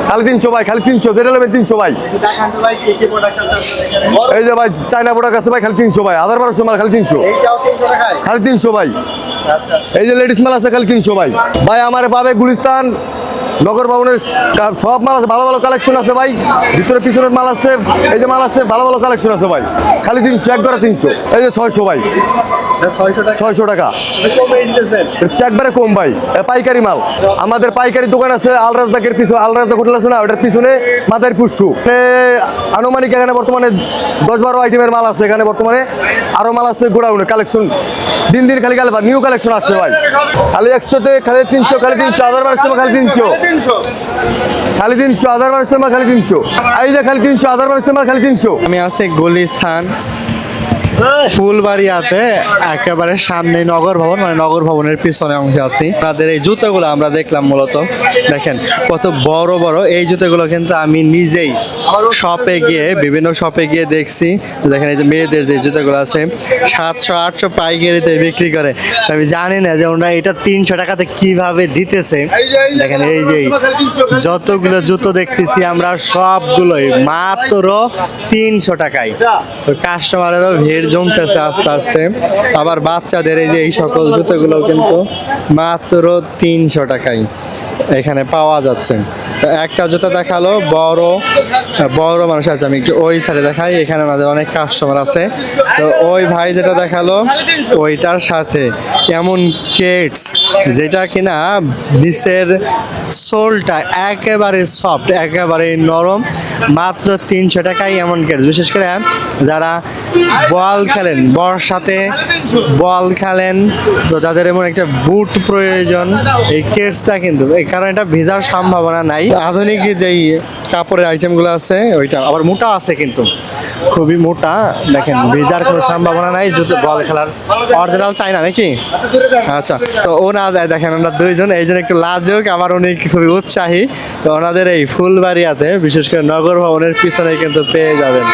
খালি 300 ভাই, খালি 300, যেটা নেবেন 300 ভাই। দেখান তো ভাই কি কি প্রোডাক্ট আছে এখানে। এই যে ভাই চায়না প্রোডাক্ট আছে ভাই, খালি 300 ভাই, 1200 মাল খালি 300, এইটাও 300 টাকায়। খালি 300 ভাই। আচ্ছা এই যে লেডিস মাল আছে খালি 300 ভাই। ভাই আমার পাবে গুলিস্তান নগর ভবনের সব মাল আছে, ভালো ভালো কালেকশন আছে ভাই, ভিতরে পিছনের মাল আছে, এই যে মাল আছে, ভালো ভালো কালেকশন আছে ভাই, খালি 300, এক ধরে 300। এই যে 600 ভাই, এটা 600 টাকা 600 টাকা, কমে দিতেছেন। এটা একবারে কম ভাই, এটা পাইকারি মাল। আমাদের পাইকারি দোকান আছে আলরাজাকের পিছনে, আলরাজাক হোটেল আছে না, ওটার পিছনে মাথার পুষ্যু আনুমানিক এখানে বর্তমানে 10-12 আইটেমের মাল আছে এখানে বর্তমানে, আরো মাল আছে গোডাউনে কালেকশন, দিন দিন খালি নিউ কালেকশন আসছে ভাই। খালি 100তে খালি 300, খালি 300, 1000 খালি 300, খালি 300, 1000 খালি 300, এই যে খালি 300, 1000 খালি 300। আমি আছি গুলিস্তান ফুলবাড়িয়াতে, একেবারে সামনে নগর ভবন, মানে নগর ভবনের পিছনে অংশে আছি। আপনাদের এই জুতোগুলো আমরা দেখলাম, মূলত দেখেন কত বড় বড় এই জুতোগুলো, কিন্তু আমি নিজেই শপে গিয়ে, বিভিন্ন শপে গিয়ে দেখছি। দেখেন এই যে মেয়েদের যে জুতোগুলো আছে 700-800 পাইকারিতে বিক্রি করে। তো আমি জানি না যে ওনারা এটা 300 টাকাতে কিভাবে দিতেছে। দেখেন এই যে যতগুলো জুতো দেখতেছি আমরা, সবগুলোই মাত্র 300 টাকায়। তো কাস্টমারেরও ভিড় জমতেছে আস্তে আস্তে। আবার বাচ্চাদের এই যে এই সকল জুতোগুলো কিন্তু মাত্র 300 টাকায় এখানে পাওয়া যাচ্ছে। তো একটা জুতা দেখালো, বড় বড় মানুষ আছে, আমি একটু ওই সাইডে দেখাই, এখানে আমাদের অনেক কাস্টমার আছে। তো ওই ভাই যেটা দেখালো ওইটার সাথে এমন কেটস, যেটা কিনা নিচের সোলটা একেবারে সফট, একেবারে নরম, মাত্র 300 টাকায় এমন কেটস। বিশেষ করে যারা বল খেলেন, বর্ষাতে বল খেলেন, তো যাদের এমন একটা বুট প্রয়োজন, এই কেটসটা কিন্তু, কারণ এটা ভেজার সম্ভাবনা নাই। আধুনিক যেই কাপড়ের আইটেমগুলো আছে ওইটা আবার মোটা আছে, কিন্তু খুবই মোটা। দেখেন ভেজার কোনো সম্ভাবনা নাই, জুতো বল খেলার অরিজিনাল চাই না নাকি। আচ্ছা, তো ওনা দেখেন আমরা দুইজন, এই জন্য একটু লাজুক, আমার উনি খুবই উৎসাহী। তো ওনাদের এই ফুলবাড়িয়াতে, বিশেষ করে নগর ভবনের পিছনে কিন্তু পেয়ে যাবেন।